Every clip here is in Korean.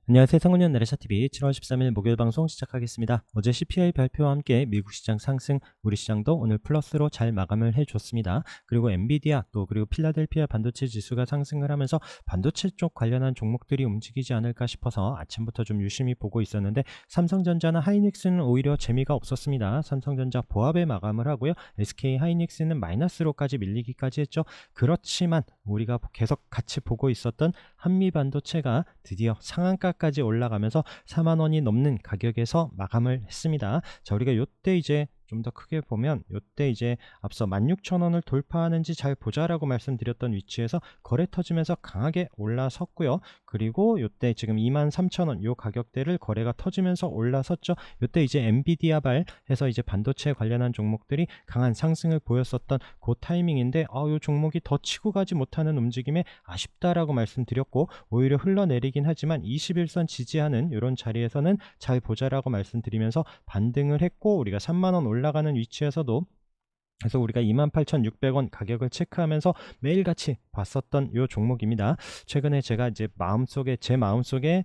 안녕하세요. 상훈현 나래샤TV 7월 13일 목요일 방송 시작하겠습니다. 어제 CPI 발표와 함께 미국 시장 상승, 우리 시장도 오늘 플러스로 잘 마감을 해줬습니다. 그리고 엔비디아 그리고 필라델피아 반도체 지수가 상승을 하면서 반도체 쪽 관련한 종목들이 움직이지 않을까 싶어서 아침부터 좀 유심히 보고 있었는데 삼성전자나 하이닉스는 오히려 재미가 없었습니다. 삼성전자 보합에 마감을 하고요. SK 하이닉스는 마이너스로까지 밀리기까지 했죠. 그렇지만 우리가 계속 같이 보고 있었던 한미반도체가 드디어 상한가까지 올라가면서 4만원이 넘는 가격에서 마감을 했습니다. 자, 우리가 요때 이제 좀 더 크게 보면 요때 이제 앞서 16,000원을 돌파하는지 잘 보자라고 말씀드렸던 위치에서 거래 터지면서 강하게 올라섰고요. 그리고 요때 지금 23,000원 요 가격대를 거래가 터지면서 올라섰죠. 요때 이제 엔비디아발 해서 이제 반도체 관련한 종목들이 강한 상승을 보였었던 그 타이밍인데 요 종목이 더 치고 가지 못하는 움직임에 아쉽다라고 말씀드렸고, 오히려 흘러내리긴 하지만 21선 지지하는 이런 자리에서는 잘 보자라고 말씀드리면서 반등을 했고, 우리가 3만원 올라가는 위치에서도 그래서 우리가 28,600원 가격을 체크하면서 매일같이 봤었던 이 종목입니다. 최근에 제가 이제 제 마음속에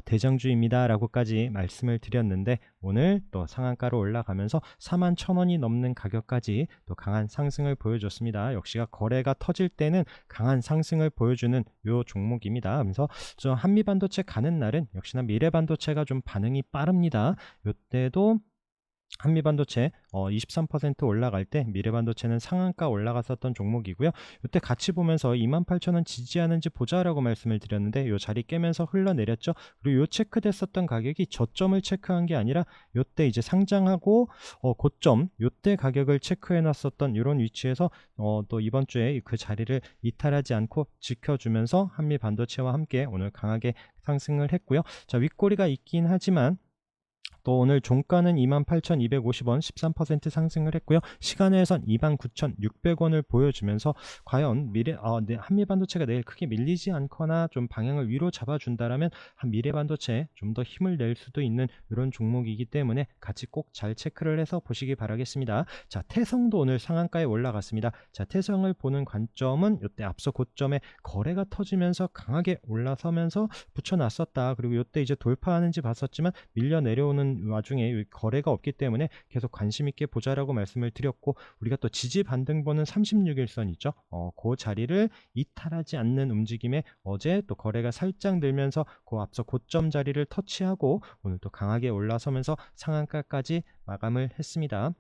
대장주입니다 라고까지 말씀을 드렸는데, 오늘 또 상한가로 올라가면서 41,000원이 넘는 가격까지 또 강한 상승을 보여줬습니다. 역시가 거래가 터질 때는 강한 상승을 보여주는 이 종목입니다. 그래서 저 한미반도체 가는 날은 역시나 미래반도체가 좀 반응이 빠릅니다. 이때도 한미반도체 23% 올라갈 때 미래반도체는 상한가 올라갔었던 종목이고요. 이때 같이 보면서 28,000원 지지하는지 보자라고 말씀을 드렸는데 요 자리 깨면서 흘러내렸죠. 그리고 요 체크됐었던 가격이 저점을 체크한 게 아니라 요때 이제 상장하고 고점 요때 가격을 체크해 놨었던 이런 위치에서 또 이번 주에 그 자리를 이탈하지 않고 지켜주면서 한미반도체와 함께 오늘 강하게 상승을 했고요. 자, 윗꼬리가 있긴 하지만 또 오늘 종가는 28,250원 13% 상승을 했고요. 시간외에선 29,600원을 보여주면서 과연 한미반도체가 내일 크게 밀리지 않거나 좀 방향을 위로 잡아준다라면 미래반도체에 좀 더 힘을 낼 수도 있는 이런 종목이기 때문에 같이 꼭 잘 체크를 해서 보시기 바라겠습니다. 자, 태성도 오늘 상한가에 올라갔습니다. 자, 태성을 보는 관점은 이때 앞서 고점에 거래가 터지면서 강하게 올라서면서 붙여놨었다. 그리고 이때 이제 돌파하는지 봤었지만 밀려 내려오는 와중에 거래가 없기 때문에 계속 관심 있게 보자라고 말씀을 드렸고, 우리가 또 지지 반등보는 36일선 있죠. 그 자리를 이탈하지 않는 움직임에 어제 또 거래가 살짝 늘면서 그 앞서 고점 자리를 터치하고 오늘 또 강하게 올라서면서 상한가까지 마감을 했습니다.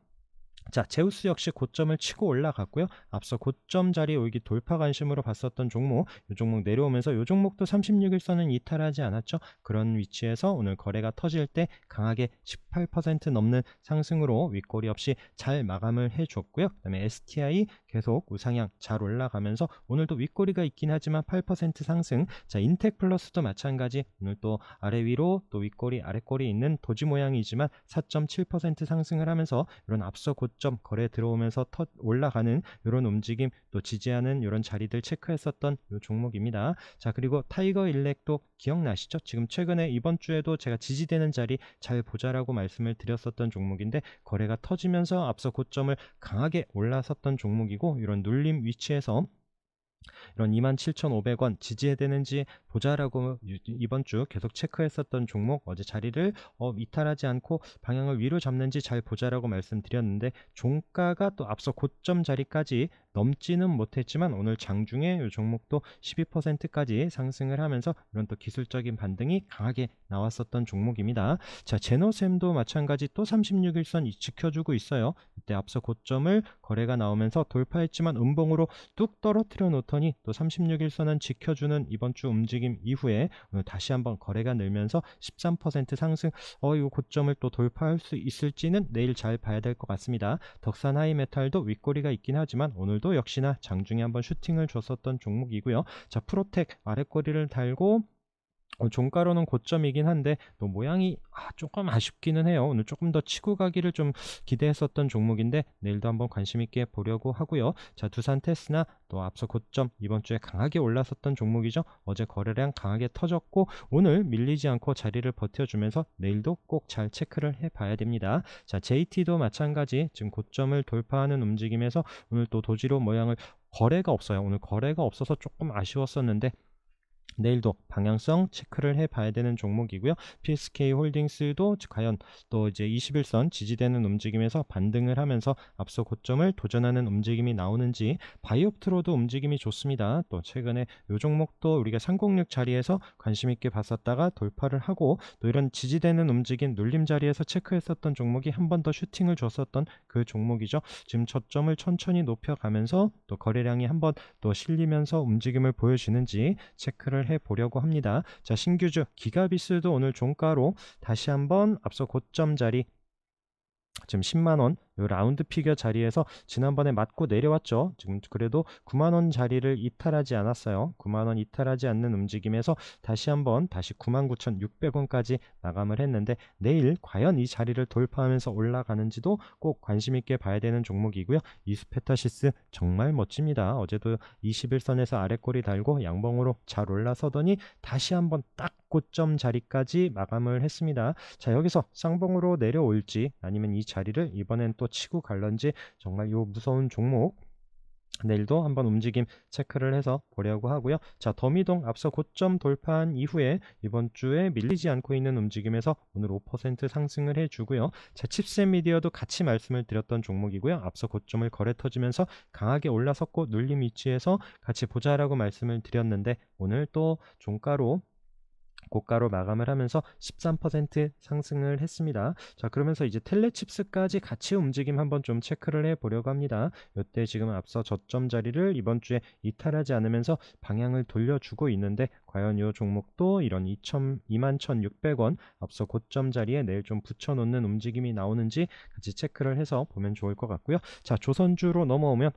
자, 제우스 역시 고점을 치고 올라갔고요. 앞서 고점 자리 오기 돌파 관심으로 봤었던 종목, 이 종목 내려오면서 이 종목도 36일선은 이탈하지 않았죠. 그런 위치에서 오늘 거래가 터질 때 강하게 18% 넘는 상승으로 윗꼬리 없이 잘 마감을 해줬고요. 그 다음에 STI 계속 우상향 잘 올라가면서 오늘도 윗꼬리가 있긴 하지만 8% 상승. 자, 인텍플러스도 마찬가지 오늘 또 아래 위로 또 윗꼬리 아래꼬리 있는 도지 모양이지만 4.7% 상승을 하면서 이런 앞서 고점 거래 들어오면서 올라가는 이런 움직임, 또 지지하는 이런 자리들 체크했었던 이 종목입니다. 자, 그리고 타이거 일렉도 기억나시죠? 지금 최근에 이번 주에도 제가 지지되는 자리 잘 보자라고 말씀을 드렸었던 종목인데 거래가 터지면서 앞서 고점을 강하게 올라섰던 종목이고, 이런 눌림 위치에서 이런 27,500원 지지해야 되는지 보자라고 이번 주 계속 체크했었던 종목, 어제 자리를 이탈하지 않고 방향을 위로 잡는지 잘 보자라고 말씀드렸는데 종가가 또 앞서 고점 자리까지 넘지는 못했지만 오늘 장중에 이 종목도 12%까지 상승을 하면서 이런 또 기술적인 반등이 강하게 나왔었던 종목입니다. 자, 제노셈도 마찬가지 또 36일선 지켜주고 있어요. 이때 앞서 고점을 거래가 나오면서 돌파했지만 음봉으로 뚝 떨어뜨려 놓더니 또 36일선은 지켜주는 이번 주 움직임 이후에 오늘 다시 한번 거래가 늘면서 13% 상승. 이 고점을 또 돌파할 수 있을지는 내일 잘 봐야 될 것 같습니다. 덕산 하이메탈도 윗꼬리가 있긴 하지만 오늘도 역시나 장중에 한번 슈팅을 줬었던 종목이고요. 자, 프로텍 아랫꼬리를 달고 종가로는 고점이긴 한데 또 모양이 조금 아쉽기는 해요. 오늘 조금 더 치고 가기를 좀 기대했었던 종목인데 내일도 한번 관심 있게 보려고 하고요. 자, 두산 테스나 또 앞서 고점 이번 주에 강하게 올랐었던 종목이죠. 어제 거래량 강하게 터졌고 오늘 밀리지 않고 자리를 버텨주면서 내일도 꼭 잘 체크를 해봐야 됩니다. 자, JT도 마찬가지 지금 고점을 돌파하는 움직임에서 오늘 또 도지로 모양을 거래가 없어요. 오늘 거래가 없어서 조금 아쉬웠었는데 내일도 방향성 체크를 해 봐야 되는 종목이고요. PSK 홀딩스도 과연 또 이제 21선 지지되는 움직임에서 반등을 하면서 앞서 고점을 도전하는 움직임이 나오는지, 바이옵트로도 움직임이 좋습니다. 또 최근에 이 종목도 우리가 306 자리에서 관심 있게 봤었다가 돌파를 하고, 또 이런 지지되는 움직임 눌림 자리에서 체크했었던 종목이 한 번 더 슈팅을 줬었던 그 종목이죠. 지금 저점을 천천히 높여가면서 또 거래량이 한 번 또 실리면서 움직임을 보여주는지 체크를 해 보려고 합니다. 자, 신규주 기가비스도 오늘 종가로 다시 한번 앞서 고점 자리, 지금 10만원 요 라운드 피겨 자리에서 지난번에 맞고 내려왔죠. 지금 그래도 9만원 자리를 이탈하지 않았어요. 9만원 이탈하지 않는 움직임에서 다시 한번 99,600원까지 마감을 했는데, 내일 과연 이 자리를 돌파하면서 올라가는지도 꼭 관심 있게 봐야 되는 종목이고요. 이스페타시스 정말 멋집니다. 어제도 21선에서 아래꼬리 달고 양봉으로 잘 올라서더니 다시 한번 딱 고점 자리까지 마감을 했습니다. 자, 여기서 쌍봉으로 내려올지 아니면 이 자리를 이번엔 또 치고 갈런지, 정말 요 무서운 종목 내일도 한번 움직임 체크를 해서 보려고 하고요. 자, 더미동 앞서 고점 돌파한 이후에 이번 주에 밀리지 않고 있는 움직임에서 오늘 5% 상승을 해주고요. 자, 칩셋 미디어도 같이 말씀을 드렸던 종목이고요. 앞서 고점을 거래 터지면서 강하게 올라섰고 눌림 위치에서 같이 보자라고 말씀을 드렸는데, 오늘 또 종가로 고가로 마감을 하면서 13% 상승을 했습니다. 자, 그러면서 이제 텔레칩스까지 같이 움직임 한번 좀 체크를 해 보려고 합니다. 이때 지금 앞서 저점 자리를 이번 주에 이탈하지 않으면서 방향을 돌려주고 있는데, 과연 이 종목도 이런 21,600원 앞서 고점 자리에 내일 좀 붙여놓는 움직임이 나오는지 같이 체크를 해서 보면 좋을 것 같고요. 자, 조선주로 넘어오면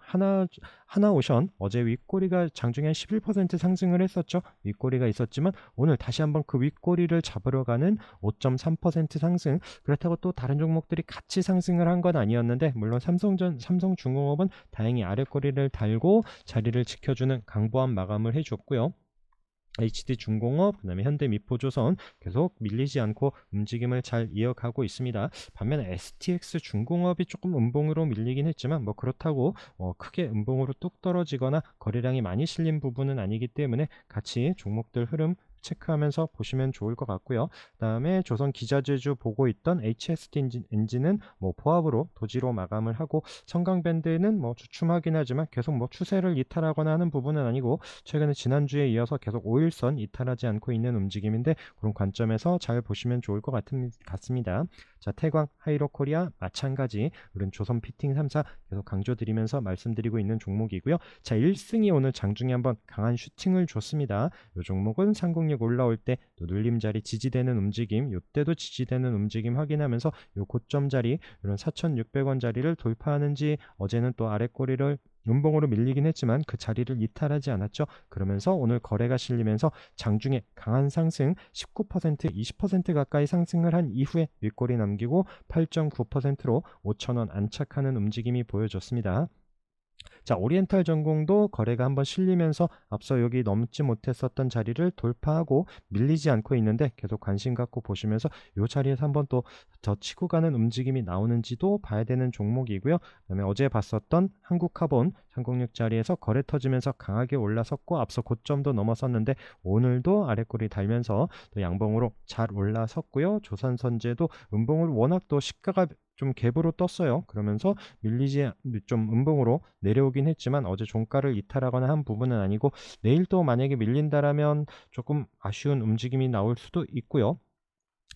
하나오션, 어제 윗꼬리가 장중에 한 11% 상승을 했었죠. 윗꼬리가 있었지만 오늘 다시 한번 그 윗꼬리를 잡으러 가는 5.3% 상승. 그렇다고 또 다른 종목들이 같이 상승을 한 건 아니었는데, 물론 삼성중공업은 다행히 아랫꼬리를 달고 자리를 지켜주는 강보한 마감을 해줬고요. HD중공업, 그 다음에 현대미포조선 계속 밀리지 않고 움직임을 잘 이어가고 있습니다. 반면에 STX중공업이 조금 음봉으로 밀리긴 했지만 뭐 그렇다고 크게 음봉으로 뚝 떨어지거나 거래량이 많이 실린 부분은 아니기 때문에 같이 종목들 흐름 체크하면서 보시면 좋을 것 같고요. 그 다음에 조선기자재주 보고 있던 HST 엔진은 뭐 포합으로 도지로 마감을 하고, 성강밴드는 뭐 주춤하긴 하지만 계속 뭐 추세를 이탈하거나 하는 부분은 아니고, 최근에 지난주에 이어서 계속 5일선 이탈하지 않고 있는 움직임인데, 그런 관점에서 잘 보시면 좋을 것 같습니다. 자, 태광, 하이로코리아 마찬가지, 우리는 조선 피팅 3사 계속 강조드리면서 말씀드리고 있는 종목이고요. 자, 1승이 오늘 장중에 한번 강한 슈팅을 줬습니다. 이 종목은 상공력 올라올 때 또 눌림자리 지지되는 움직임, 이때도 지지되는 움직임 확인하면서 이 고점 자리, 이런 4,600원 자리를 돌파하는지, 어제는 또 아랫꼬리를 음봉으로 밀리긴 했지만 그 자리를 이탈하지 않았죠. 그러면서 오늘 거래가 실리면서 장중에 강한 상승 19%, 20% 가까이 상승을 한 이후에 윗꼬리 남기고 8.9%로 5,000원 안착하는 움직임이 보여졌습니다. 자, 오리엔탈 전공도 거래가 한번 실리면서 앞서 여기 넘지 못했었던 자리를 돌파하고 밀리지 않고 있는데, 계속 관심 갖고 보시면서 이 자리에서 한번 또 더 치고 가는 움직임이 나오는지도 봐야 되는 종목이고요. 그다음에 어제 봤었던 한국카본 306 자리에서 거래 터지면서 강하게 올라섰고 앞서 고점도 넘어섰는데, 오늘도 아랫꼬리 달면서 또 양봉으로 잘 올라섰고요. 조선선제도 음봉을 워낙 또 시가가 좀 갭으로 떴어요. 그러면서 밀리지 좀 음봉으로 내려오긴 했지만 어제 종가를 이탈하거나 한 부분은 아니고, 내일 또 만약에 밀린다라면 조금 아쉬운 움직임이 나올 수도 있고요.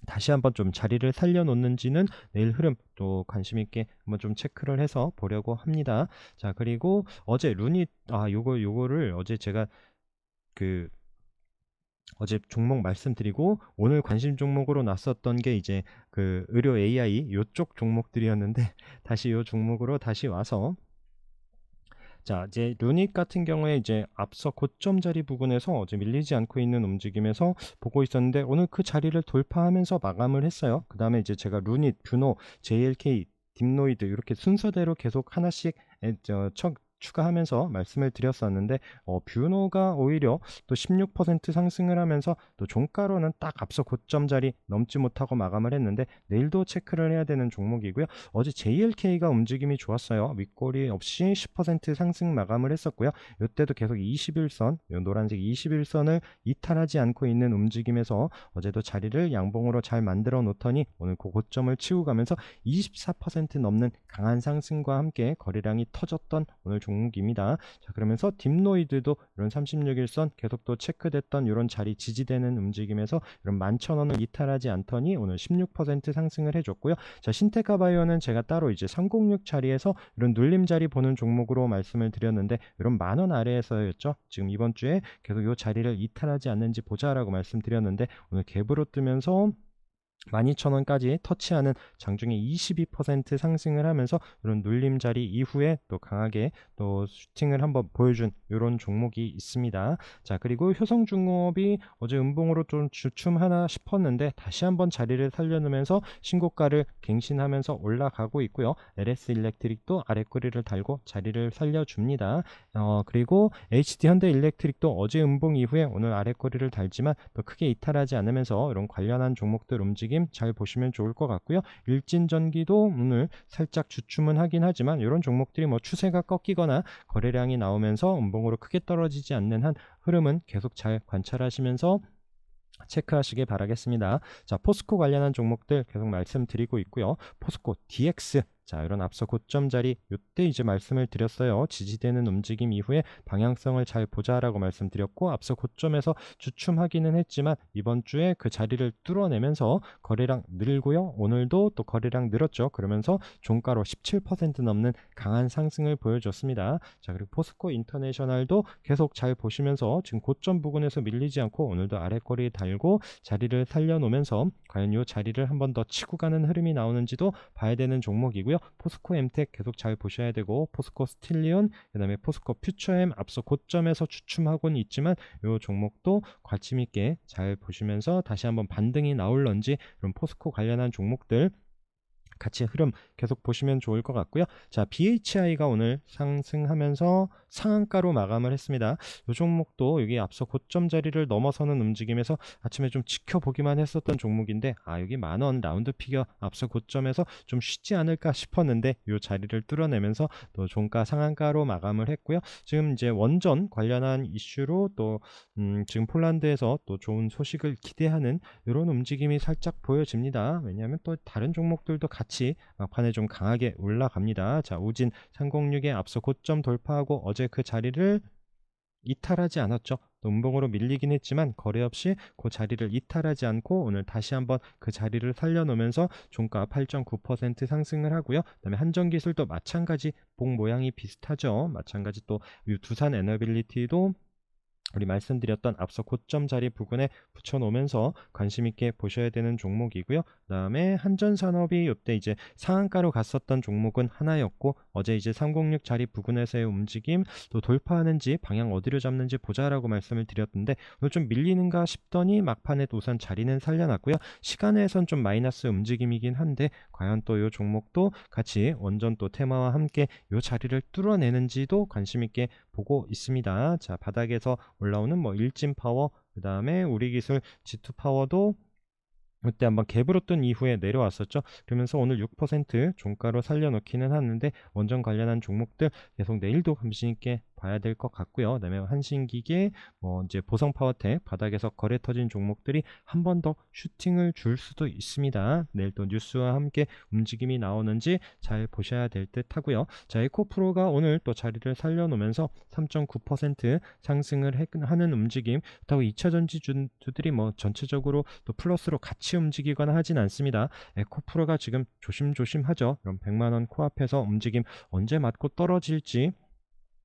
다시 한번 좀 자리를 살려놓는지는 내일 흐름 또 관심 있게 한번 좀 체크를 해서 보려고 합니다. 자, 그리고 어제 루닛, 요거를 어제 제가 어제 종목 말씀드리고 오늘 관심 종목으로 났었던 게 이제 그 의료 AI 요쪽 종목들이었는데, 다시 요 종목으로 다시 와서, 자, 이제 루닛 같은 경우에 이제 앞서 고점 자리 부근에서 어제 밀리지 않고 있는 움직임에서 보고 있었는데, 오늘 그 자리를 돌파하면서 마감을 했어요. 그 다음에 이제 제가 루닛, 뷰노, JLK, 딥노이드 이렇게 순서대로 계속 하나씩 추가하면서 말씀을 드렸었는데 뷰노가 오히려 또 16% 상승을 하면서 또 종가로는 딱 앞서 고점 자리 넘지 못하고 마감을 했는데 내일도 체크를 해야 되는 종목이고요. 어제 JLK가 움직임이 좋았어요. 윗꼬리 없이 10% 상승 마감을 했었고요. 이때도 계속 21선, 노란색 21선을 이탈하지 않고 있는 움직임에서 어제도 자리를 양봉으로 잘 만들어 놓더니 오늘 그 고점을 치고 가면서 24% 넘는 강한 상승과 함께 거래량이 터졌던 오늘 종목입니다. 자, 그러면서 딥노이드도 이런 36일선 계속 또 체크됐던 이런 자리 지지되는 움직임에서 이런 11,000원을 이탈하지 않더니 오늘 16% 상승을 해줬고요. 자, 신테카바이오는 제가 따로 이제 306 자리에서 이런 눌림 자리 보는 종목으로 말씀을 드렸는데 이런 10,000원 아래에서였죠. 지금 이번 주에 계속 이 자리를 이탈하지 않는지 보자라고 말씀드렸는데 오늘 갭으로 뜨면서 12,000원까지 터치하는 장중에 22% 상승을 하면서 이런 눌림 자리 이후에 또 강하게 또 슈팅을 한번 보여준 이런 종목이 있습니다. 자, 그리고 효성중공업이 어제 음봉으로 좀 주춤하나 싶었는데 다시 한번 자리를 살려놓으면서 신고가를 갱신하면서 올라가고 있고요. LS 일렉트릭도 아랫꼬리를 달고 자리를 살려줍니다. 그리고 HD 현대 일렉트릭도 어제 음봉 이후에 오늘 아랫꼬리를 달지만 또 크게 이탈하지 않으면서 이런 관련한 종목들 움직임 잘 보시면 좋을 것 같고요. 일진전기도 오늘 살짝 주춤은 하긴 하지만 이런 종목들이 뭐 추세가 꺾이거나 거래량이 나오면서 음봉으로 크게 떨어지지 않는 한 흐름은 계속 잘 관찰하시면서 체크하시길 바라겠습니다. 자, 포스코 관련한 종목들 계속 말씀드리고 있고요. 포스코 DX, 자, 이런 앞서 고점 자리 이때 이제 말씀을 드렸어요. 지지되는 움직임 이후에 방향성을 잘 보자라고 말씀드렸고 앞서 고점에서 주춤하기는 했지만 이번 주에 그 자리를 뚫어내면서 거래량 늘고요. 오늘도 또 거래량 늘었죠. 그러면서 종가로 17% 넘는 강한 상승을 보여줬습니다. 자, 그리고 포스코 인터내셔널도 계속 잘 보시면서 지금 고점 부근에서 밀리지 않고 오늘도 아랫꼬리 달고 자리를 살려놓으면서 과연 이 자리를 한 번 더 치고 가는 흐름이 나오는지도 봐야 되는 종목이고요. 포스코 엠텍 계속 잘 보셔야 되고 포스코 스틸리온, 그 다음에 포스코 퓨처엠 앞서 고점에서 주춤하고는 있지만 이 종목도 관심 있게 잘 보시면서 다시 한번 반등이 나올런지 이런 포스코 관련한 종목들 같이 흐름 계속 보시면 좋을 것 같고요. 자, BHI가 오늘 상승하면서 상한가로 마감을 했습니다. 이 종목도 여기 앞서 고점 자리를 넘어서는 움직임에서 아침에 좀 지켜보기만 했었던 종목인데 여기 10,000원 라운드 피겨 앞서 고점에서 좀 쉬지 않을까 싶었는데 이 자리를 뚫어내면서 또 종가 상한가로 마감을 했고요. 지금 이제 원전 관련한 이슈로 또 지금 폴란드에서 또 좋은 소식을 기대하는 이런 움직임이 살짝 보여집니다. 왜냐하면 또 다른 종목들도 같이 막판에 좀 강하게 올라갑니다. 자, 우진 306에 앞서 고점 돌파하고 어제 그 자리를 이탈하지 않았죠. 또 음봉으로 밀리긴 했지만 거래 없이 그 자리를 이탈하지 않고 오늘 다시 한번 그 자리를 살려놓으면서 종가 8.9% 상승을 하고요. 그다음에 한전기술도 마찬가지 봉 모양이 비슷하죠. 마찬가지 또 두산 에너빌리티도 우리 말씀드렸던 앞서 고점 자리 부근에 붙여놓으면서 관심 있게 보셔야 되는 종목이고요. 그다음에 한전산업이 이때 이제 상한가로 갔었던 종목은 하나였고 어제 이제 306 자리 부근에서의 움직임 또 돌파하는지 방향 어디로 잡는지 보자라고 말씀을 드렸는데 오늘 좀 밀리는가 싶더니 막판에 우선 자리는 살려놨고요. 시간에선 좀 마이너스 움직임이긴 한데 과연 또 이 종목도 같이 원전 또 테마와 함께 이 자리를 뚫어내는지도 관심 있게 보고 있습니다. 자, 바닥에서 올라오는 뭐 일진파워, 그 다음에 우리기술 G2파워도 이때 한번 갭으로 뜬 이후에 내려왔었죠. 그러면서 오늘 6% 종가로 살려놓기는 하는데 원전 관련한 종목들 계속 내일도 관심 있게 봐야 될 것 같고요. 그다음에 한신기계, 이제 보성파워텍 바닥에서 거래 터진 종목들이 한 번 더 슈팅을 줄 수도 있습니다. 내일 또 뉴스와 함께 움직임이 나오는지 잘 보셔야 될 듯 하고요. 자, 에코프로가 오늘 또 자리를 살려놓으면서 3.9% 상승을 하는 움직임. 그렇다고 2차 전지주들이 뭐 전체적으로 또 플러스로 같이 움직이거나 하진 않습니다. 에코프로가 지금 조심조심하죠. 그럼 100만원 코앞에서 움직임 언제 맞고 떨어질지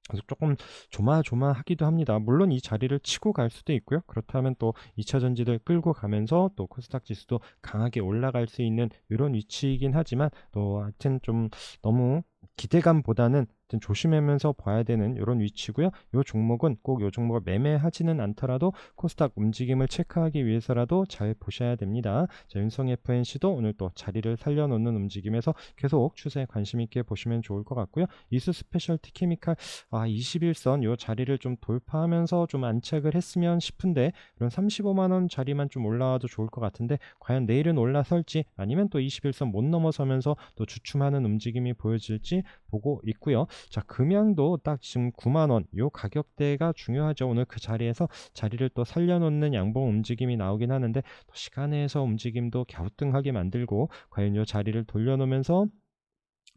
그래서 조금 조마조마하기도 합니다. 물론 이 자리를 치고 갈 수도 있고요. 그렇다면 또 2차 전지들 끌고 가면서 또 코스닥 지수도 강하게 올라갈 수 있는 이런 위치이긴 하지만 또 하여튼 좀 너무 기대감보다는 하여튼 조심하면서 봐야 되는 이런 위치고요. 이 종목은 꼭 이 종목을 매매하지는 않더라도 코스닥 움직임을 체크하기 위해서라도 잘 보셔야 됩니다. 자, 윤성 FNC도 오늘 또 자리를 살려놓는 움직임에서 계속 추세에 관심 있게 보시면 좋을 것 같고요. 이수 스페셜티 케미칼 21선 이 자리를 좀 돌파하면서 좀 안착을 했으면 싶은데 이런 35만원 자리만 좀 올라와도 좋을 것 같은데 과연 내일은 올라설지 아니면 또 21선 못 넘어서면서 또 주춤하는 움직임이 보여질지 보고 있고요. 자, 금양도 딱 지금 9만원 요 가격대가 중요하죠. 오늘 그 자리에서 자리를 또 살려놓는 양봉 움직임이 나오긴 하는데 또 시간에서 움직임도 갸우뚱하게 만들고 과연 요 자리를 돌려놓으면서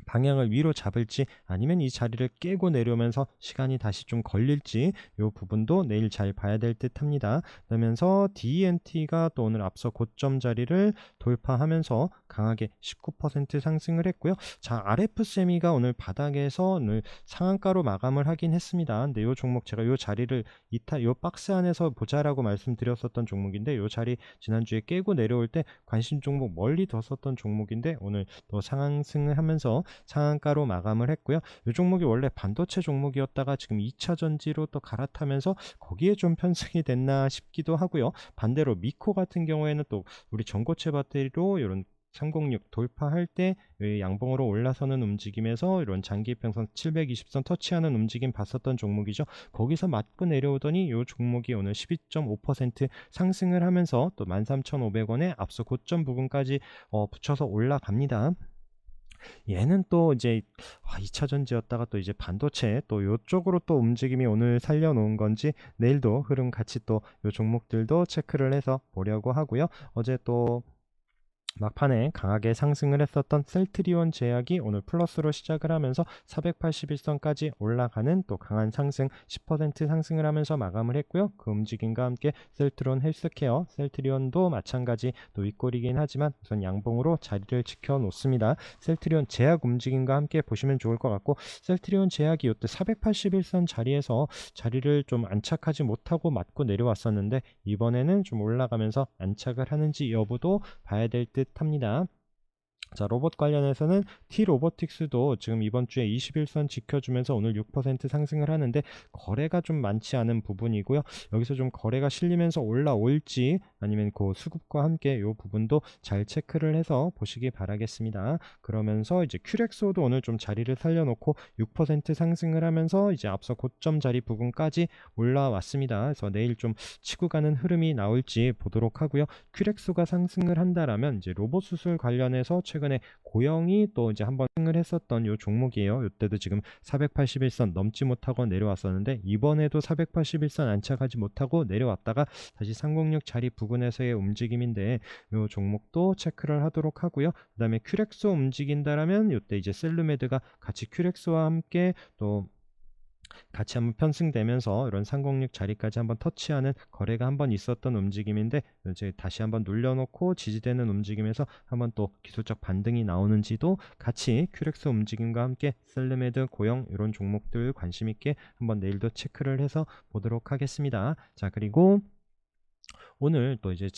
방향을 위로 잡을지 아니면 이 자리를 깨고 내려오면서 시간이 다시 좀 걸릴지 이 부분도 내일 잘 봐야 될 듯 합니다. 그러면서 DNT가 또 오늘 앞서 고점 자리를 돌파하면서 강하게 19% 상승을 했고요. 자, RF세미가 오늘 바닥에서 오늘 상한가로 마감을 하긴 했습니다. 근데 이 종목 제가 이 자리를 이 박스 안에서 보자라고 말씀드렸었던 종목인데 이 자리 지난주에 깨고 내려올 때 관심 종목 멀리 뒀었던 종목인데 오늘 또 상승을 하면서 상한가로 마감을 했고요. 이 종목이 원래 반도체 종목이었다가 지금 2차 전지로 또 갈아타면서 거기에 좀 편승이 됐나 싶기도 하고요. 반대로 미코 같은 경우에는 또 우리 전고체 배터리로 이런 306 돌파할 때 양봉으로 올라서는 움직임에서 이런 장기 평선 720선 터치하는 움직임 봤었던 종목이죠. 거기서 맞고 내려오더니 이 종목이 오늘 12.5% 상승을 하면서 또 13,500원에 앞서 고점 부분까지 붙여서 올라갑니다. 얘는 또 이제 2차 전지였다가 또 이제 반도체 또 요쪽으로 또 움직임이 오늘 살려놓은 건지 내일도 흐름 같이 또 요 종목들도 체크를 해서 보려고 하고요. 어제 또 막판에 강하게 상승을 했었던 셀트리온 제약이 오늘 플러스로 시작을 하면서 481선까지 올라가는 또 강한 상승 10% 상승을 하면서 마감을 했고요. 그 움직임과 함께 셀트론 헬스케어 셀트리온도 마찬가지 또 윗골이긴 하지만 우선 양봉으로 자리를 지켜 놓습니다. 셀트리온 제약 움직임과 함께 보시면 좋을 것 같고 셀트리온 제약이 이때 481선 자리에서 자리를 좀 안착하지 못하고 맞고 내려왔었는데 이번에는 좀 올라가면서 안착을 하는지 여부도 봐야 될 듯 합니다. 자, 로봇 관련해서는 T로보틱스도 지금 이번 주에 21선 지켜주면서 오늘 6% 상승을 하는데 거래가 좀 많지 않은 부분이고요. 여기서 좀 거래가 실리면서 올라올지 아니면 그 수급과 함께 이 부분도 잘 체크를 해서 보시기 바라겠습니다. 그러면서 이제 큐렉소도 오늘 좀 자리를 살려놓고 6% 상승을 하면서 이제 앞서 고점 자리 부분까지 올라왔습니다. 그래서 내일 좀 치고 가는 흐름이 나올지 보도록 하고요. 큐렉소가 상승을 한다라면 이제 로봇 수술 관련해서 최근에 고영이 또 이제 한번 승을 했었던 요 종목이에요. 이때도 지금 481선 넘지 못하고 내려왔었는데 이번에도 481선 안착하지 못하고 내려왔다가 다시 306 자리 부근에서의 움직임인데 요 종목도 체크를 하도록 하고요. 그 다음에 큐렉소 움직인다라면 이때 이제 셀루메드가 같이 큐렉소와 함께 또 같이 한번 편승되면서 이런 306 자리까지 한번 터치하는 거래가 한번 있었던 움직임인데 이제 다시 한번 눌려놓고 지지되는 움직임에서 한번 또 기술적 반등이 나오는지도 같이 큐렉스 움직임과 함께 셀르메드, 고영 이런 종목들 관심 있게 한번 내일도 체크를 해서 보도록 하겠습니다. 자, 그리고 오늘 또 이제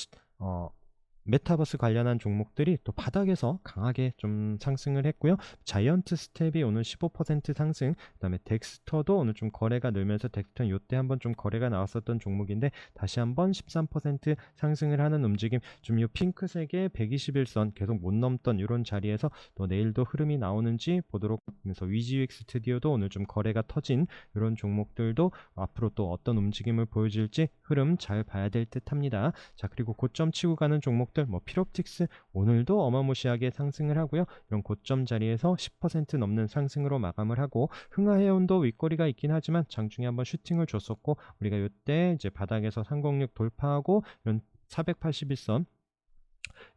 메타버스 관련한 종목들이 또 바닥에서 강하게 좀 상승을 했고요. 자이언트 스텝이 오늘 15% 상승, 그 다음에 덱스터도 오늘 좀 거래가 늘면서 덱스터는 이때 한번 좀 거래가 나왔었던 종목인데 다시 한번 13% 상승을 하는 움직임, 좀 이 핑크색의 121선 계속 못 넘던 이런 자리에서 또 내일도 흐름이 나오는지 보도록 하면서 위지윅 스튜디오도 오늘 좀 거래가 터진 이런 종목들도 앞으로 또 어떤 움직임을 보여줄지 흐름 잘 봐야 될 듯 합니다. 자, 그리고 고점 치고 가는 종목 뭐 필옵틱스 오늘도 어마무시하게 상승을 하고요. 이런 고점 자리에서 10% 넘는 상승으로 마감을 하고 흥하해운도 윗꼬리가 있긴 하지만 장중에 한번 슈팅을 줬었고 우리가 이때 이제 바닥에서 306 돌파하고 이런 481선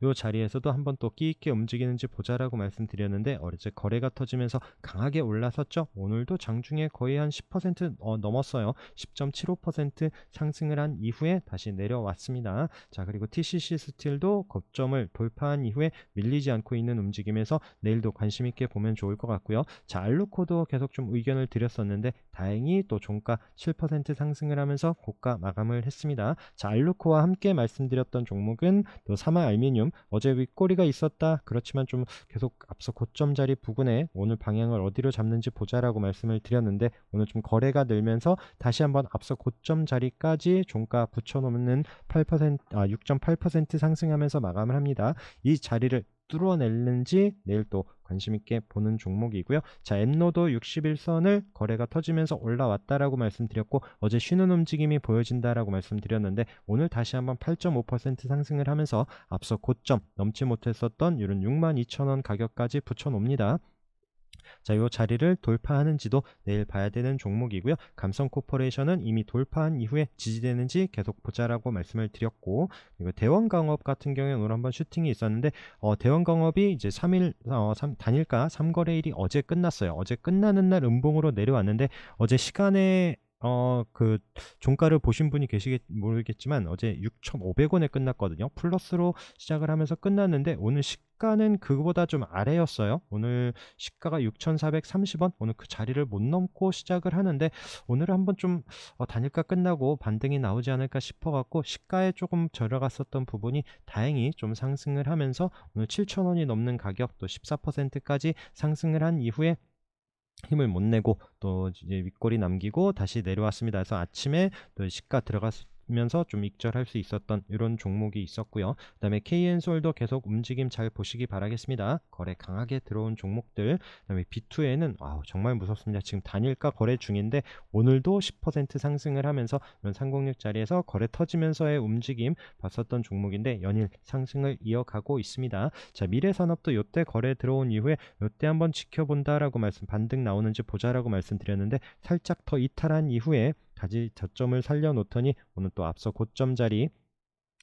이 자리에서도 한번 또 끼있게 움직이는지 보자라고 말씀드렸는데 어제 거래가 터지면서 강하게 올라섰죠. 오늘도 장중에 거의 한 10% 넘었어요. 10.75% 상승을 한 이후에 다시 내려왔습니다. 자, 그리고 TCC 스틸도 고점을 돌파한 이후에 밀리지 않고 있는 움직임에서 내일도 관심 있게 보면 좋을 것 같고요. 자, 알루코도 계속 좀 의견을 드렸었는데 다행히 또 종가 7% 상승을 하면서 고가 마감을 했습니다. 자, 알루코와 함께 말씀드렸던 종목은 또 사마 알미늄 볼륨, 어제 윗꼬리가 있었다. 그렇지만 좀 계속 앞서 고점 자리 부근에 오늘 방향을 어디로 잡는지 보자라고 말씀을 드렸는데, 오늘 좀 거래가 늘면서 다시 한번 앞서 고점 자리까지 종가 붙여놓는 6.8% 상승하면서 마감을 합니다. 이 자리를 뚫어낼는지 내일 또 관심 있게 보는 종목이고요. 자, 엠노도 61선을 거래가 터지면서 올라왔다라고 말씀드렸고, 어제 쉬는 움직임이 보여진다라고 말씀드렸는데, 오늘 다시 한번 8.5% 상승을 하면서 앞서 고점 넘지 못했었던 이런 62,000원 가격까지 붙여놓습니다. 자, 이 자리를 돌파하는지도 내일 봐야 되는 종목이고요. 감성코퍼레이션은 이미 돌파한 이후에 지지되는지 계속 보자라고 말씀을 드렸고, 그리고 대원강업 같은 경우에 오늘 한번 슈팅이 있었는데, 대원강업이 이제 3일 단일가 3거래일이 어제 끝났어요. 어제 끝나는 날 음봉으로 내려왔는데, 어제 시간에 그 종가를 보신 분이 계시겠 모르겠지만 어제 6,500원에 끝났거든요. 플러스로 시작을 하면서 끝났는데, 오늘 시가는 그거보다 좀 아래였어요. 오늘 시가가 6,430원, 오늘 그 자리를 못 넘고 시작을 하는데, 오늘은 한번 좀 단일가 끝나고 반등이 나오지 않을까 싶어갖고 시가에 조금 들어갔었던 부분이 다행히 좀 상승을 하면서 오늘 7,000원이 넘는 가격, 또 14%까지 상승을 한 이후에 힘을 못 내고 또 이제 윗골이 남기고 다시 내려왔습니다. 그래서 아침에 또 시가 들어갔으면서 좀 익절할 수 있었던 이런 종목이 있었고요. 그 다음에 KN솔도 계속 움직임 잘 보시기 바라겠습니다. 거래 강하게 들어온 종목들. 그 다음에 B2N은 정말 무섭습니다. 지금 단일가 거래 중인데 오늘도 10% 상승을 하면서 이런 306 자리에서 거래 터지면서의 움직임 봤었던 종목인데 연일 상승을 이어가고 있습니다. 자, 미래산업도 이때 거래 들어온 이후에 이때 한번 지켜본다라고 반등 나오는지 보자라고 말씀드렸는데, 살짝 더 이탈한 이후에 다시 저점을 살려놓더니 오늘 또 앞서 고점 자리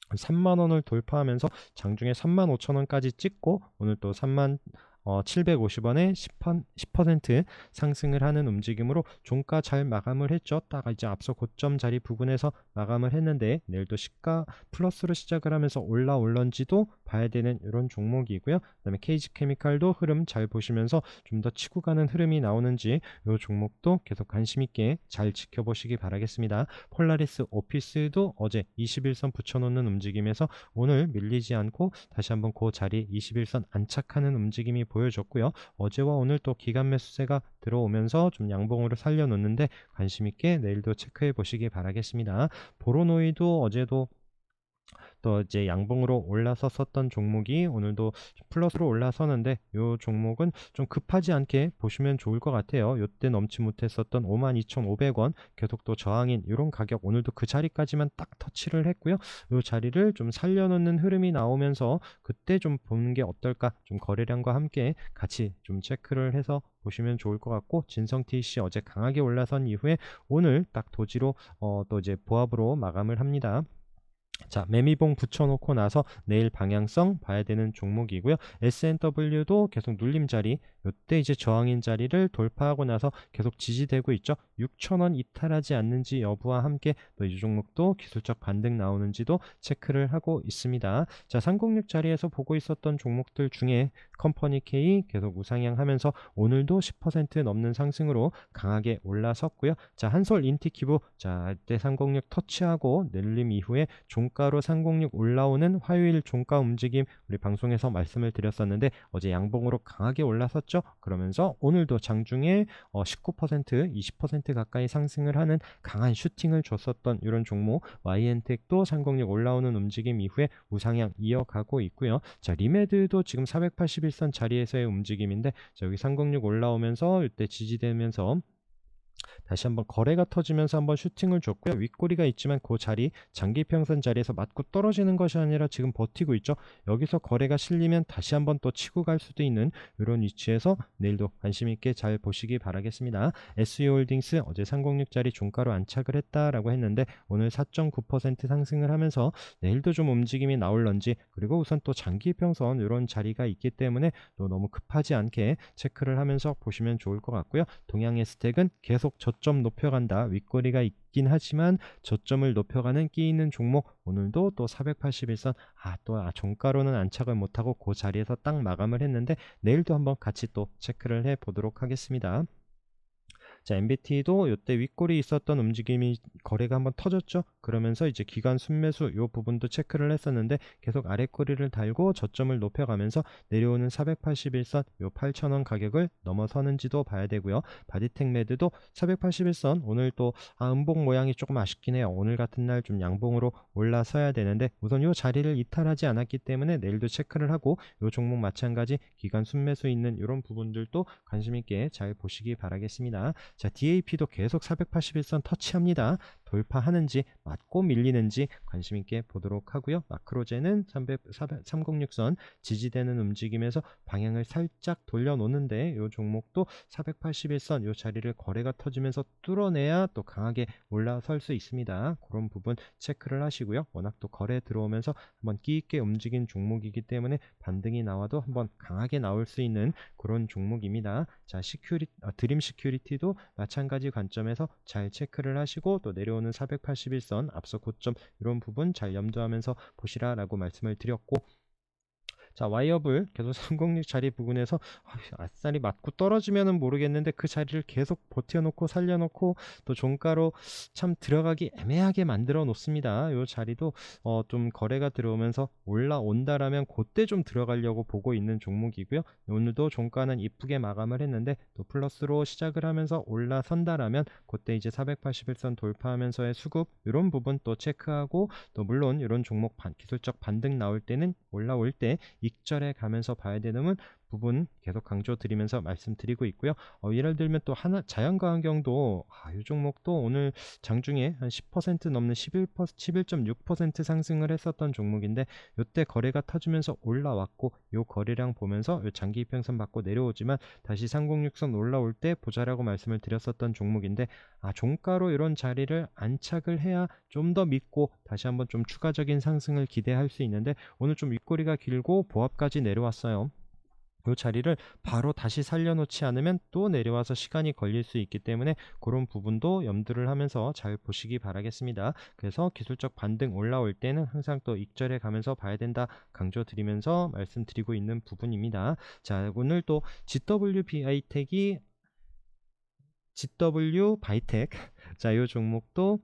3만원을 돌파하면서 장중에 35,000원까지 찍고 오늘 또 3750원에 10% 상승을 하는 움직임으로 종가 잘 마감을 했죠. 딱 이제 앞서 고점 자리 부근에서 마감을 했는데, 내일도 시가 플러스로 시작을 하면서 올라올런지도 봐야 되는 이런 종목이고요. 그 다음에 KG케미칼도 흐름 잘 보시면서 좀 더 치고 가는 흐름이 나오는지 이 종목도 계속 관심 있게 잘 지켜보시기 바라겠습니다. 폴라리스 오피스도 어제 21선 붙여놓는 움직임에서 오늘 밀리지 않고 다시 한번 그 자리 21선 안착하는 움직임이 보여줬고요. 어제와 오늘 또 기간 매수세가 들어오면서 좀 양봉으로 살려놓는데 관심 있게 내일도 체크해 보시기 바라겠습니다. 보로노이도 어제도 또 이제 양봉으로 올라섰었던 종목이 오늘도 플러스로 올라서는데, 이 종목은 좀 급하지 않게 보시면 좋을 것 같아요. 이때 넘지 못했었던 52,500원 계속 또 저항인 이런 가격, 오늘도 그 자리까지만 딱 터치를 했고요. 이 자리를 좀 살려놓는 흐름이 나오면서 그때 좀 보는 게 어떨까, 좀 거래량과 함께 같이 좀 체크를 해서 보시면 좋을 것 같고, 진성TC 어제 강하게 올라선 이후에 오늘 딱 도지로 또 이제 보합으로 마감을 합니다. 자, 매미봉 붙여놓고 나서 내일 방향성 봐야 되는 종목이고요. S&W도 계속 눌림 자리, 이때 이제 저항인 자리를 돌파하고 나서 계속 지지되고 있죠. 6,000원 이탈하지 않는지 여부와 함께 또 이 종목도 기술적 반등 나오는지도 체크를 하고 있습니다. 자, 306 자리에서 보고 있었던 종목들 중에 컴퍼니 K 계속 우상향하면서 오늘도 10% 넘는 상승으로 강하게 올라섰고요. 자, 한솔 인티키브, 자, 이때 306 터치하고 늘림 이후에 종가로 306 올라오는 화요일 종가 움직임 우리 방송에서 말씀을 드렸었는데, 어제 양봉으로 강하게 올라섰죠. 그러면서 오늘도 장중에 19% 20% 가까이 상승을 하는 강한 슈팅을 줬었던 이런 종목, YN텍도 306 올라오는 움직임 이후에 우상향 이어가고 있고요. 자, 리메드도 지금 481선 자리에서의 움직임인데, 자, 여기 306 올라오면서 이때 지지되면서 다시 한번 거래가 터지면서 한번 슈팅을 줬고요. 윗꼬리가 있지만 그 자리 장기평선 자리에서 맞고 떨어지는 것이 아니라 지금 버티고 있죠. 여기서 거래가 실리면 다시 한번 또 치고 갈 수도 있는 이런 위치에서 내일도 관심 있게 잘 보시기 바라겠습니다. SE홀딩스 어제 306짜리 종가로 안착을 했다라고 했는데 오늘 4.9% 상승을 하면서 내일도 좀 움직임이 나올런지, 그리고 우선 또 장기평선 이런 자리가 있기 때문에 또 너무 급하지 않게 체크를 하면서 보시면 좋을 것 같고요. 동양에스텍은 계속 저점 높여간다. 윗꼬리가 있긴 하지만 저점을 높여가는 끼 있는 종목, 오늘도 또 481선 종가로는 안착을 못하고 그 자리에서 딱 마감을 했는데 내일도 한번 같이 또 체크를 해 보도록 하겠습니다. 자, MBT도 이때 윗골이 있었던 움직임이 거래가 한번 터졌죠. 그러면서 이제 기관 순매수 요 부분도 체크를 했었는데 계속 아랫꼬리를 달고 저점을 높여가면서 내려오는 481선 요 8,000원 가격을 넘어서는지도 봐야 되고요. 바디텍 매드도 481선 오늘 또 음봉 모양이 조금 아쉽긴 해요. 오늘 같은 날 좀 양봉으로 올라서야 되는데 우선 요 자리를 이탈하지 않았기 때문에 내일도 체크를 하고 요 종목 마찬가지 기관 순매수 있는 이런 부분들도 관심 있게 잘 보시기 바라겠습니다. 자, DAP도 계속 481선 터치합니다. 돌파하는지 맞고 밀리는지 관심 있게 보도록 하고요. 마크로제는 306선 지지되는 움직임에서 방향을 살짝 돌려놓는데 이 종목도 481선 이 자리를 거래가 터지면서 뚫어내야 또 강하게 올라설 수 있습니다. 그런 부분 체크를 하시고요. 워낙 또 거래 들어오면서 한번 끼 있게 움직인 종목이기 때문에 반등이 나와도 한번 강하게 나올 수 있는 그런 종목입니다. 자, 드림 시큐리티도 마찬가지 관점에서 잘 체크를 하시고 또 내려오는 481선 앞서 고점 이런 부분 잘 염두하면서 보시라라고 말씀을 드렸고, 자, 와이어블 계속 306 자리 부근에서 아싸리 맞고 떨어지면은 모르겠는데 그 자리를 계속 버텨놓고 살려놓고 또 종가로 참 들어가기 애매하게 만들어 놓습니다. 이 자리도 좀 거래가 들어오면서 올라온다라면 그때 좀 들어가려고 보고 있는 종목이고요. 오늘도 종가는 이쁘게 마감을 했는데 또 플러스로 시작을 하면서 올라선다라면 그때 이제 481선 돌파하면서의 수급 이런 부분 또 체크하고, 또 물론 이런 종목 기술적 반등 나올 때는 올라올 때 익절해 가면서 봐야 되는 부분 계속 강조 드리면서 말씀드리고 있고요. 예를 들면 또 자연과 환경도 이 종목도 오늘 장중에 한 10% 넘는 11.6% 상승을 했었던 종목인데 이때 거래가 터지면서 올라왔고 요 거래량 보면서 요 장기 이평선 받고 내려오지만 다시 306선 올라올 때 보자라고 말씀을 드렸었던 종목인데 종가로 이런 자리를 안착을 해야 좀 더 믿고 다시 한번 좀 추가적인 상승을 기대할 수 있는데 오늘 좀 윗꼬리가 길고 보합까지 내려왔어요. 이 자리를 바로 다시 살려놓지 않으면 또 내려와서 시간이 걸릴 수 있기 때문에 그런 부분도 염두를 하면서 잘 보시기 바라겠습니다. 그래서 기술적 반등 올라올 때는 항상 또 익절해 가면서 봐야 된다 강조드리면서 말씀드리고 있는 부분입니다. 자, 오늘 또 GW 바이텍 자, 이 종목도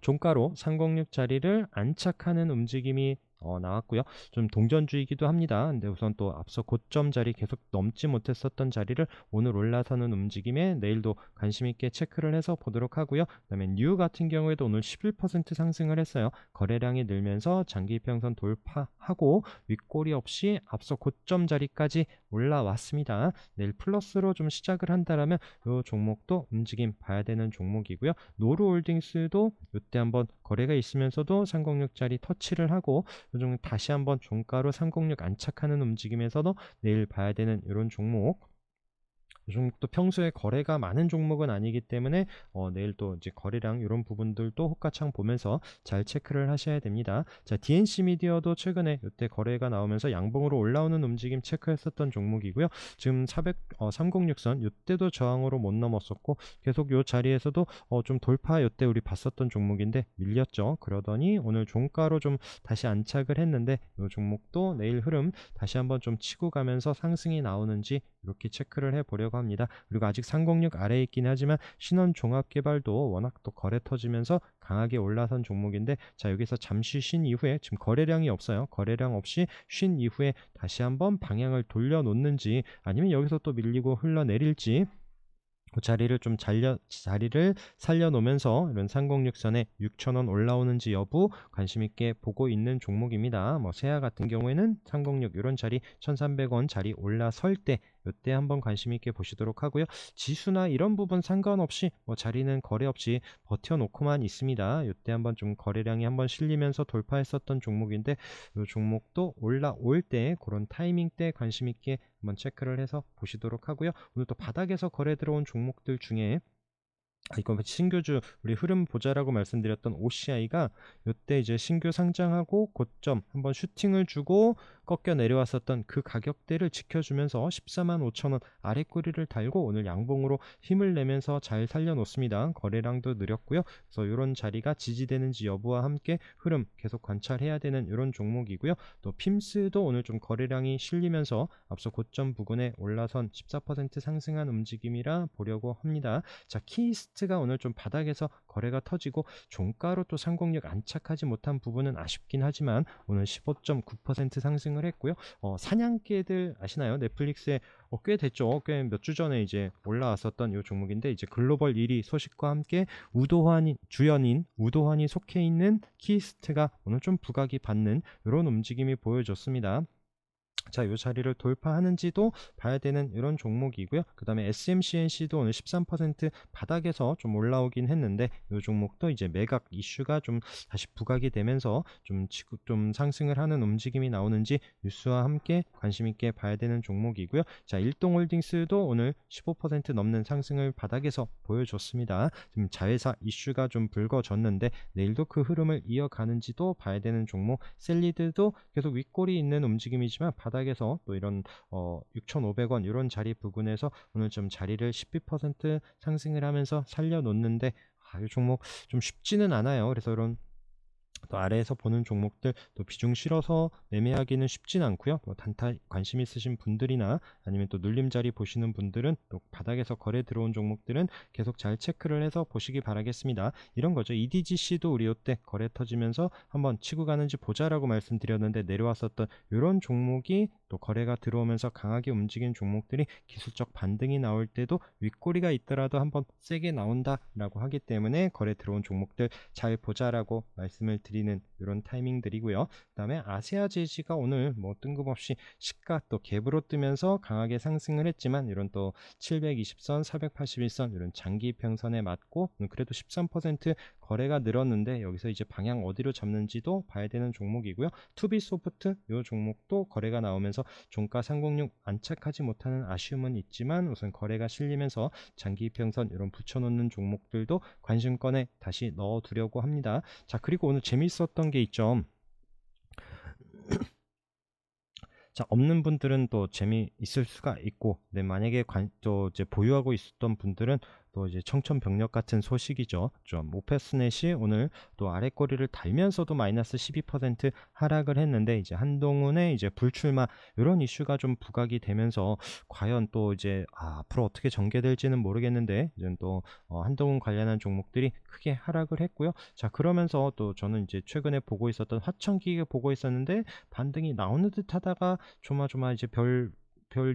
종가로 306 자리를 안착하는 움직임이 나왔고요. 좀 동전주의이기도 합니다. 근데 우선 또 앞서 고점 자리 계속 넘지 못했었던 자리를 오늘 올라서는 움직임에 내일도 관심 있게 체크를 해서 보도록 하고요. 그다음에 뉴 같은 경우에도 오늘 11% 상승을 했어요. 거래량이 늘면서 장기 이평선 돌파하고 윗꼬리 없이 앞서 고점 자리까지 올라왔습니다. 내일 플러스로 좀 시작을 한다라면 이 종목도 움직임 봐야 되는 종목이고요. 노루홀딩스도 이때 한번 거래가 있으면서도 306짜리 터치를 하고 요즘 다시 한번 종가로 306 안착하는 움직임에서도 내일 봐야 되는 이런 종목. 이 종목도 평소에 거래가 많은 종목은 아니기 때문에 내일 또 이제 거래량 이런 부분들도 호가창 보면서 잘 체크를 하셔야 됩니다. 자, DNC 미디어도 최근에 이때 거래가 나오면서 양봉으로 올라오는 움직임 체크했었던 종목이고요. 지금 306선 이때도 저항으로 못 넘었었고 계속 이 자리에서도 좀 돌파 이때 우리 봤었던 종목인데 밀렸죠. 그러더니 오늘 종가로 좀 다시 안착을 했는데 이 종목도 내일 흐름 다시 한번 좀 치고 가면서 상승이 나오는지 이렇게 체크를 해보려고 합니다. 그리고 아직 306 아래에 있긴 하지만 신원종합개발도 워낙 또 거래 터지면서 강하게 올라선 종목인데, 자, 여기서 잠시 쉰 이후에 지금 거래량이 없어요. 거래량 없이 쉰 이후에 다시 한번 방향을 돌려놓는지 아니면 여기서 또 밀리고 흘러내릴지 그 자리를 살려놓으면서 이런 306선에 6,000원 올라오는지 여부 관심 있게 보고 있는 종목입니다. 세아 같은 경우에는 306 이런 자리 1,300원 자리 올라설 때 이때 한번 관심 있게 보시도록 하고요. 지수나 이런 부분 상관없이 자리는 거래 없이 버텨놓고만 있습니다. 이때 한번 좀 거래량이 한번 실리면서 돌파했었던 종목인데 이 종목도 올라올 때 그런 타이밍 때 관심 있게 한번 체크를 해서 보시도록 하고요. 오늘 또 바닥에서 거래 들어온 종목들 중에 이거 신규주 우리 흐름 보자라고 말씀드렸던 OCI가 이때 이제 신규 상장하고 고점 한번 슈팅을 주고 꺾여 내려왔었던 그 가격대를 지켜주면서 145,000원 아래 꼬리를 달고 오늘 양봉으로 힘을 내면서 잘 살려놓습니다. 거래량도 느렸고요. 그래서 이런 자리가 지지되는지 여부와 함께 흐름 계속 관찰해야 되는 이런 종목이고요. 또 핌스도 오늘 좀 거래량이 실리면서 앞서 고점 부근에 올라선 14% 상승한 움직임이라 보려고 합니다. 자, 키이스트가 오늘 좀 바닥에서 거래가 터지고 종가로 또 상공력 안착하지 못한 부분은 아쉽긴 하지만 오늘 15.9% 상승을 했고요. 사냥개들 아시나요? 넷플릭스에 꽤 됐죠. 꽤 몇 주 전에 이제 올라왔었던 이 종목인데 이제 글로벌 1위 소식과 함께 주연인 우도환이 속해 있는 키이스트가 오늘 좀 부각이 받는 이런 움직임이 보여졌습니다. 자, 이 자리를 돌파하는지도 봐야 되는 이런 종목이고요. 그 다음에 SMCNC도 오늘 13% 바닥에서 좀 올라오긴 했는데 이 종목도 이제 매각 이슈가 좀 다시 부각이 되면서 좀 상승을 하는 움직임이 나오는지 뉴스와 함께 관심 있게 봐야 되는 종목이고요. 자, 일동홀딩스도 오늘 15% 넘는 상승을 바닥에서 보여줬습니다. 지금 자회사 이슈가 좀 불거졌는데 내일도 그 흐름을 이어가는지도 봐야 되는 종목. 셀리드도 계속 윗골이 있는 움직임이지만 바닥에서 또 이런 6,500원 이런 자리 부근에서 오늘 좀 자리를 12% 상승을 하면서 살려놓는데 이 종목 좀 쉽지는 않아요. 그래서 이런 또 아래에서 보는 종목들 또 비중 실어서 매매하기는 쉽진 않고요. 뭐 단타 관심 있으신 분들이나 아니면 또 눌림자리 보시는 분들은 또 바닥에서 거래 들어온 종목들은 계속 잘 체크를 해서 보시기 바라겠습니다. 이런 거죠. EDGC도 우리 이때 거래 터지면서 한번 치고 가는지 보자라고 말씀드렸는데 내려왔었던 이런 종목이 또 거래가 들어오면서 강하게 움직인 종목들이 기술적 반등이 나올 때도 윗꼬리가 있더라도 한번 세게 나온다라고 하기 때문에 거래 들어온 종목들 잘 보자라고 말씀을 드리는 이런 타이밍들이고요. 그 다음에 아세아제지가 오늘 뭐 뜬금없이 시가 또 갭으로 뜨면서 강하게 상승을 했지만 이런 또 720선, 481선 이런 장기 평선에 맞고 그래도 13% 거래가 늘었는데 여기서 이제 방향 어디로 잡는지도 봐야 되는 종목이고요. 투비소프트 이 종목도 거래가 나오면서 종가 306 안착하지 못하는 아쉬움은 있지만 우선 거래가 실리면서 장기 평선 이런 붙여놓는 종목들도 관심권에 다시 넣어두려고 합니다. 자, 그리고 오늘 재밌었던 게 있죠. 자, 없는 분들은 또 재미있을 수가 있고, 네, 만약에 또 이제 보유하고 있었던 분들은 또 이제 청천벽력 같은 소식이죠. 좀 오페스넷이 오늘 또 아래꼬리를 달면서도 마이너스 12% 하락을 했는데 이제 한동훈의 이제 불출마 이런 이슈가 좀 부각이 되면서 과연 또 이제 앞으로 어떻게 전개될지는 모르겠는데 이제 또 한동훈 관련한 종목들이 크게 하락을 했고요. 자, 그러면서 또 저는 이제 최근에 보고 있었던 화천기계 보고 있었는데 반등이 나오는 듯 하다가 조마조마 이제 별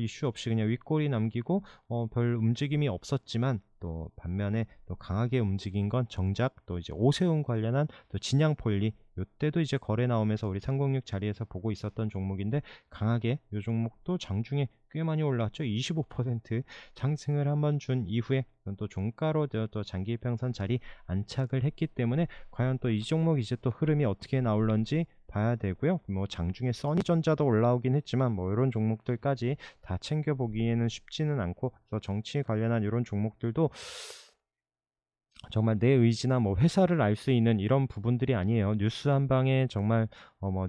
이슈 없이 그냥 윗골이 남기고 별 움직임이 없었지만 또 반면에 또 강하게 움직인 건 정작 또 이제 오세훈 관련한 또 진양폴리 요때도 이제 거래 나오면서 우리 306 자리에서 보고 있었던 종목인데 강하게 요 종목도 장중에 꽤 많이 올라왔죠. 25% 상승을 한번 준 이후에 또 종가로 또 장기 평선 자리 안착을 했기 때문에 과연 또 이 종목 이제 또 흐름이 어떻게 나올런지 봐야 되고요. 뭐 장중에 써니전자도 올라오긴 했지만 뭐 이런 종목들까지 다 챙겨보기에는 쉽지는 않고 그래서 정치 관련한 이런 종목들도 정말 내 의지나 뭐 회사를 알 수 있는 이런 부분들이 아니에요. 뉴스 한 방에 정말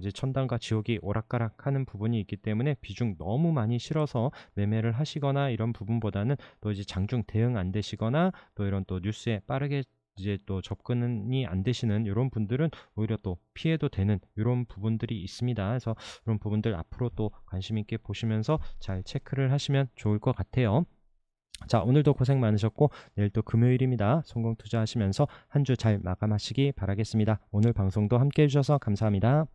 이제 천당과 지옥이 오락가락하는 부분이 있기 때문에 비중 너무 많이 실어서 매매를 하시거나 이런 부분보다는 또 이제 장중 대응 안 되시거나 또 이런 또 뉴스에 빠르게 이제 또 접근이 안 되시는 이런 분들은 오히려 또 피해도 되는 이런 부분들이 있습니다. 그래서 이런 부분들 앞으로 또 관심 있게 보시면서 잘 체크를 하시면 좋을 것 같아요. 자, 오늘도 고생 많으셨고 내일 또 금요일입니다. 성공 투자하시면서 한 주 잘 마감하시기 바라겠습니다. 오늘 방송도 함께 해주셔서 감사합니다.